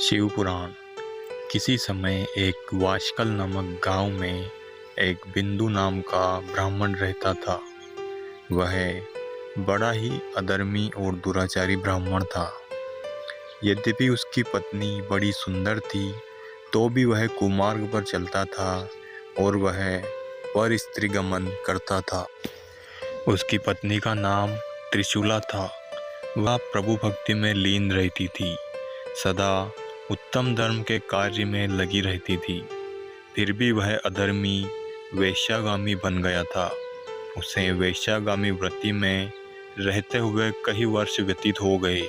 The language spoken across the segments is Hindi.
शिव पुराण। किसी समय एक वाशकल नामक गांव में एक बिंदु नाम का ब्राह्मण रहता था। वह बड़ा ही अधर्मी और दुराचारी ब्राह्मण था। यद्यपि उसकी पत्नी बड़ी सुंदर थी, तो भी वह कुमार्ग पर चलता था और वह पर स्त्री गमन करता था। उसकी पत्नी का नाम त्रिशूला था। वह प्रभु भक्ति में लीन रहती थी, सदा उत्तम धर्म के कार्य में लगी रहती थी। फिर भी वह अधर्मी वेश्यागामी बन गया था। उसे वेश्यागामी वृत्ति में रहते हुए कई वर्ष व्यतीत हो गए।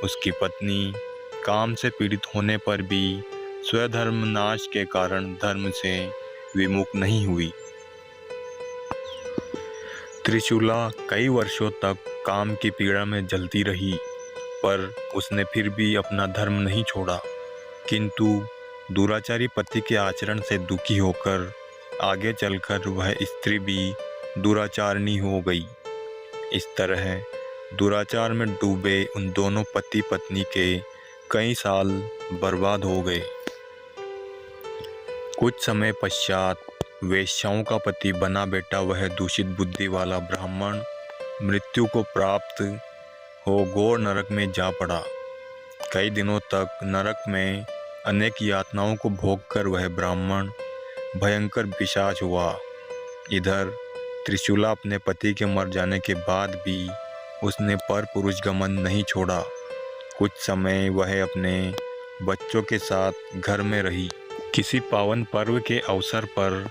उसकी पत्नी काम से पीड़ित होने पर भी स्वधर्म नाश के कारण धर्म से विमुख नहीं हुई। त्रिशूला कई वर्षों तक काम की पीड़ा में जलती रही, पर उसने फिर भी अपना धर्म नहीं छोड़ा। किंतु दुराचारी पति के आचरण से दुखी होकर आगे चलकर वह स्त्री भी दुराचारणी हो गई। इस तरह दुराचार में डूबे उन दोनों पति पत्नी के कई साल बर्बाद हो गए। कुछ समय पश्चात वेश्याओं का पति बना बेटा वह दूषित बुद्धि वाला ब्राह्मण मृत्यु को प्राप्त हो घोर नरक में जा पड़ा। कई दिनों तक नरक में अनेक यातनाओं को भोगकर वह ब्राह्मण भयंकर पिशाच हुआ। इधर त्रिशूला अपने पति के मर जाने के बाद भी उसने पर पुरुष गमन नहीं छोड़ा। कुछ समय वह अपने बच्चों के साथ घर में रही। किसी पावन पर्व के अवसर पर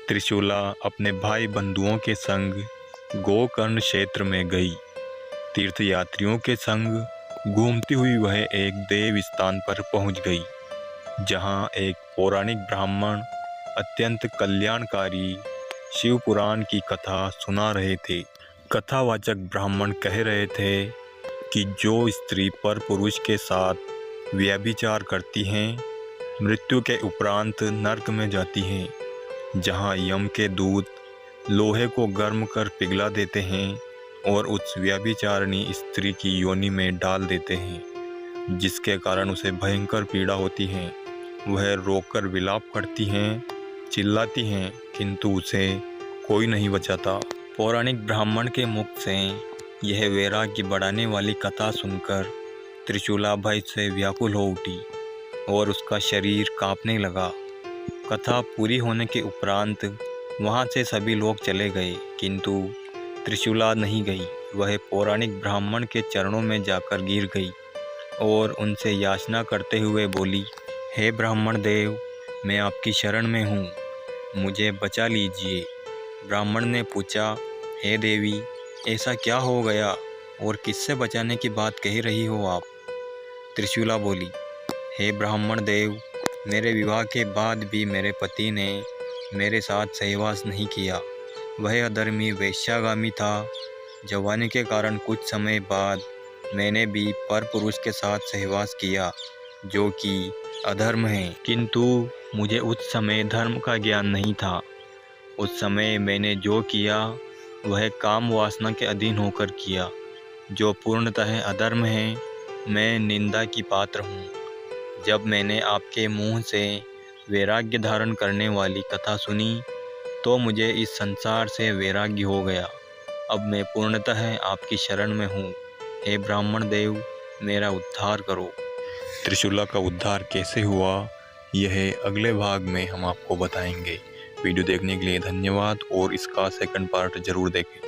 त्रिशूला अपने भाई बंधुओं के संग गोकर्ण क्षेत्र में गई। तीर्थयात्रियों के संग घूमती हुई वह एक देव स्थान पर पहुंच गई, जहां एक पौराणिक ब्राह्मण अत्यंत कल्याणकारी शिव पुराण की कथा सुना रहे थे। कथावाचक ब्राह्मण कह रहे थे कि जो स्त्री पर पुरुष के साथ व्यभिचार करती हैं, मृत्यु के उपरांत नरक में जाती हैं, जहां यम के दूत लोहे को गर्म कर पिघला देते हैं और उस व्यभिचारिणी स्त्री की योनि में डाल देते हैं, जिसके कारण उसे भयंकर पीड़ा होती है। वह रोकर विलाप करती हैं, चिल्लाती हैं, किंतु उसे कोई नहीं बचाता। पौराणिक ब्राह्मण के मुख से यह वैराग्य बढ़ाने वाली कथा सुनकर त्रिशूला भय से व्याकुल हो उठी और उसका शरीर कांपने लगा। कथा पूरी होने के उपरांत वहाँ से सभी लोग चले गए, किंतु त्रिशूला नहीं गई। वह पौराणिक ब्राह्मण के चरणों में जाकर गिर गई और उनसे याचना करते हुए बोली, हे ब्राह्मण देव, मैं आपकी शरण में हूँ, मुझे बचा लीजिए। ब्राह्मण ने पूछा, हे देवी, ऐसा क्या हो गया और किससे बचाने की बात कह रही हो आप? त्रिशूला बोली, हे ब्राह्मण देव, मेरे विवाह के बाद भी मेरे पति ने मेरे साथ सहवास नहीं किया। वह अधर्मी वेश्यागामी था। जवानी के कारण कुछ समय बाद मैंने भी पर पुरुष के साथ सहवास किया, जो कि अधर्म है। किंतु मुझे उस समय धर्म का ज्ञान नहीं था। उस समय मैंने जो किया वह काम वासना के अधीन होकर किया, जो पूर्णतः अधर्म है। मैं निंदा की पात्र हूँ। जब मैंने आपके मुंह से वैराग्य धारण करने वाली कथा सुनी, तो मुझे इस संसार से वैराग्य हो गया। अब मैं पूर्णतः आपकी शरण में हूँ। हे ब्राह्मण देव, मेरा उद्धार करो। त्रिशूला का उद्धार कैसे हुआ, यह अगले भाग में हम आपको बताएंगे। वीडियो देखने के लिए धन्यवाद और इसका सेकंड पार्ट जरूर देखें।